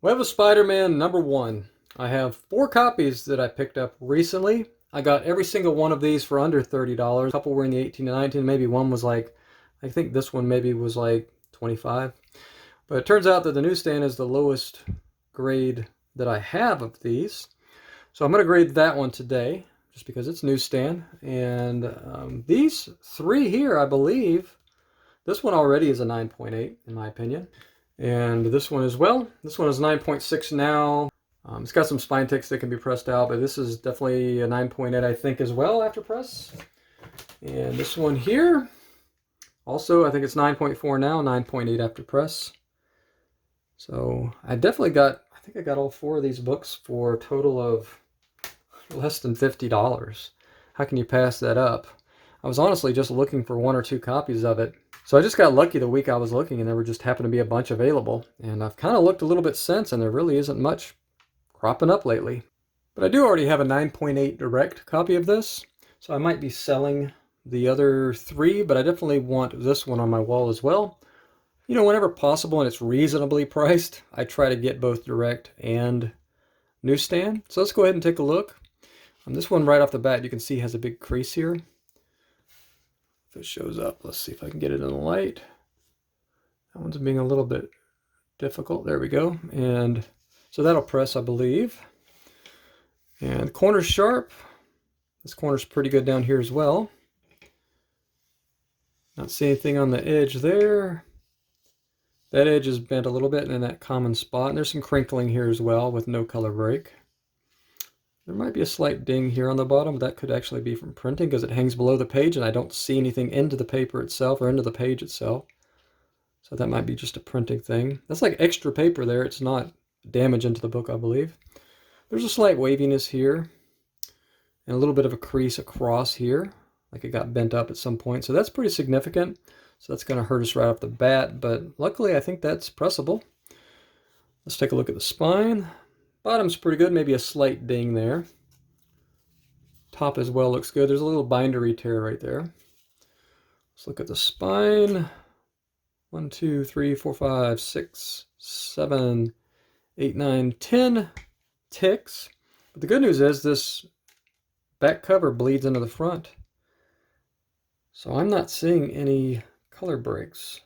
Web of Spider-Man #1. I have 4 copies that I picked up recently. I got every single one of these for under $30. A couple were in the 18 to 19, maybe one was like, I think this one maybe was like 25. But it turns out that the newsstand is the lowest grade that I have of these. So I'm going to grade that one today, just because it's newsstand. And these 3 here, I believe, this one already is a 9.8 in my opinion. And this one as well. This one is 9.6 now. It's got some spine ticks that can be pressed out, but this is definitely a 9.8 I think as well after press. And this one here, also I think it's 9.4 now, 9.8 after press. So I think I got all 4 of these books for a total of less than $50. How can you pass that up? I was honestly just looking for 1 or 2 copies of it. So I just got lucky the week I was looking and there were just happened to be a bunch available. And I've kind of looked a little bit since and there really isn't much cropping up lately. But I do already have a 9.8 direct copy of this. So I might be selling the other 3, but I definitely want this one on my wall as well. You know, whenever possible and it's reasonably priced, I try to get both direct and newsstand. So let's go ahead and take a look. This one right off the bat, you can see has a big crease here. If it shows up, let's see if I can get it in the light. That one's being a little bit difficult. There we go. And so that'll press, I believe. And the corner's sharp. This corner's pretty good down here as well. Not seeing anything on the edge there. That edge is bent a little bit in that common spot. And there's some crinkling here as well with no color break. There might be a slight ding here on the bottom. That could actually be from printing because it hangs below the page and I don't see anything into the paper itself or into the page itself. So that might be just a printing thing. That's like extra paper there. It's not damage into the book, I believe. There's a slight waviness here and a little bit of a crease across here, like it got bent up at some point. So that's pretty significant. So that's going to hurt us right off the bat, but luckily I think that's pressable. Let's take a look at the spine. Bottom's pretty good, maybe a slight ding there. Top as well looks good. There's a little bindery tear right there. Let's look at the spine. 1, 2, 3, 4, 5, 6, 7, 8, 9, 10 ticks. But the good news is this back cover bleeds into the front. So I'm not seeing any color breaks.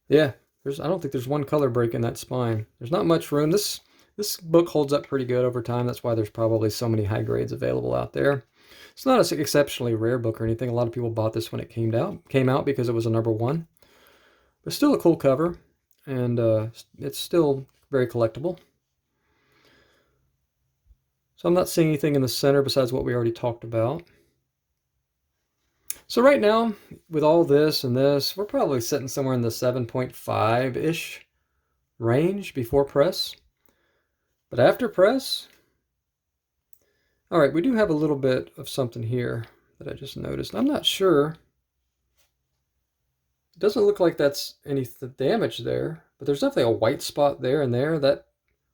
Yeah. I don't think there's one color break in that spine. There's not much room. This book holds up pretty good over time. That's why there's probably so many high grades available out there. It's not an exceptionally rare book or anything. A lot of people bought this when it came out because it was a #1. But still a cool cover, and it's still very collectible. So I'm not seeing anything in the center besides what we already talked about. So right now, with all this and this, we're probably sitting somewhere in the 7.5-ish range before press. But after press, all right, we do have a little bit of something here that I just noticed. I'm not sure. It doesn't look like that's any damage there, but there's definitely a white spot there and there.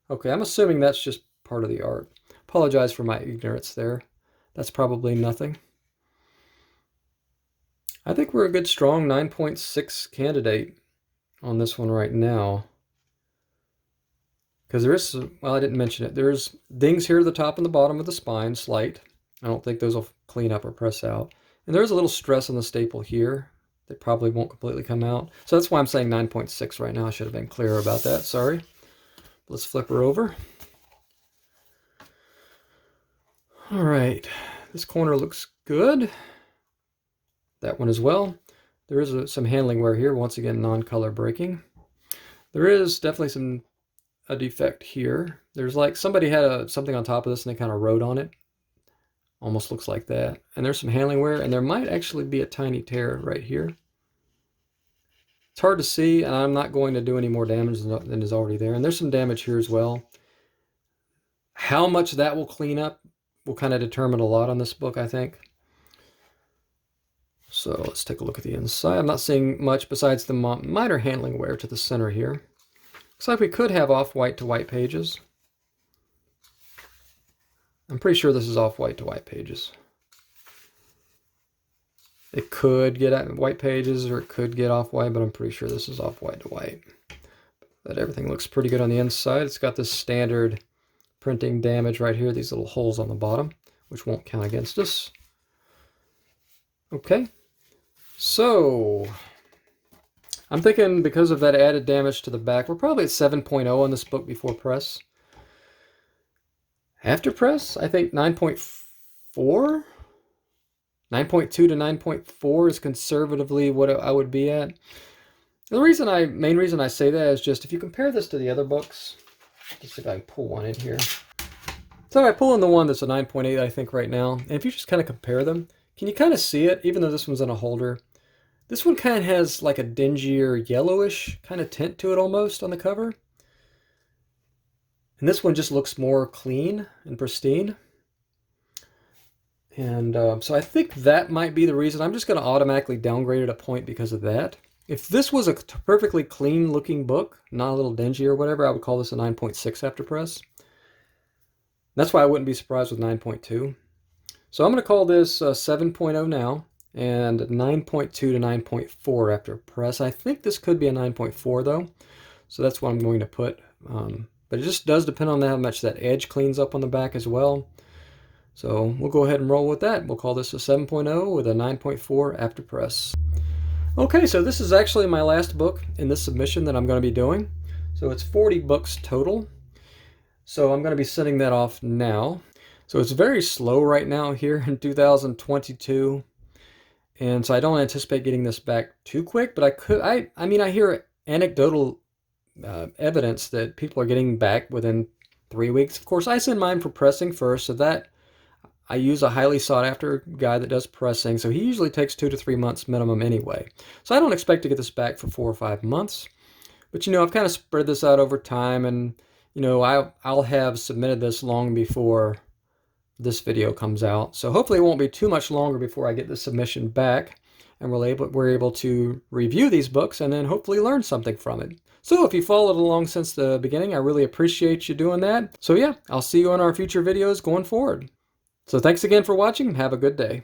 Okay, I'm assuming that's just part of the art. Apologize for my ignorance there. That's probably nothing. I think we're a good strong 9.6 candidate on this one right now. Because there is, well, I didn't mention it. There's dings here at the top and the bottom of the spine, slight. I don't think those will clean up or press out. And there's a little stress on the staple here that probably won't completely come out. So that's why I'm saying 9.6 right now. I should have been clearer about that, sorry. Let's flip her over. All right, this corner looks good. That one as well. There is some handling wear here, once again non-color breaking. There is definitely a defect here. There's like somebody had something on top of this and they kind of wrote on it. Almost looks like that. And there's some handling wear and there might actually be a tiny tear right here. It's hard to see and I'm not going to do any more damage than is already there. And there's some damage here as well. How much that will clean up will kind of determine a lot on this book, I think. So let's take a look at the inside. I'm not seeing much besides the minor handling wear to the center here. Looks like we could have off-white to white pages. I'm pretty sure this is off-white to white pages. It could get at white pages or it could get off-white, but I'm pretty sure this is off-white to white. But everything looks pretty good on the inside. It's got this standard printing damage right here, these little holes on the bottom, which won't count against us. Okay, so I'm thinking because of that added damage to the back, we're probably at 7.0 on this book before press. After press, I think 9.4? 9.2 to 9.4 is conservatively what I would be at. The main reason I say that is just if you compare this to the other books, just see if I can pull one in here. So I pull in the one that's a 9.8 I think right now, and if you just kind of compare them, can you kind of see it, even though this one's in a holder? This one kind of has like a dingier yellowish kind of tint to it almost on the cover. And this one just looks more clean and pristine. And so I think that might be the reason. I'm just going to automatically downgrade it a point because of that. If this was a perfectly clean looking book, not a little dingy or whatever, I would call this a 9.6 after press. That's why I wouldn't be surprised with 9.2. So I'm going to call this 7.0 now and 9.2 to 9.4 after press. I think this could be a 9.4 though. So that's what I'm going to put. But it just does depend on how much that edge cleans up on the back as well. So we'll go ahead and roll with that. We'll call this a 7.0 with a 9.4 after press. Okay, so this is actually my last book in this submission that I'm going to be doing. So it's 40 books total. So I'm going to be sending that off now. So it's very slow right now here in 2022. And so I don't anticipate getting this back too quick, but I mean, I hear anecdotal evidence that people are getting back within 3 weeks. Of course, I send mine for pressing first, so that I use a highly sought after guy that does pressing, so he usually takes 2 to 3 months minimum anyway. So I don't expect to get this back for 4 or 5 months. But you know, I've kind of spread this out over time, and you know, I'll have submitted this long before this video comes out. So hopefully it won't be too much longer before I get the submission back and we're able to review these books and then hopefully learn something from it. So if you followed along since the beginning, I really appreciate you doing that. So yeah, I'll see you on our future videos going forward. So thanks again for watching. Have a good day.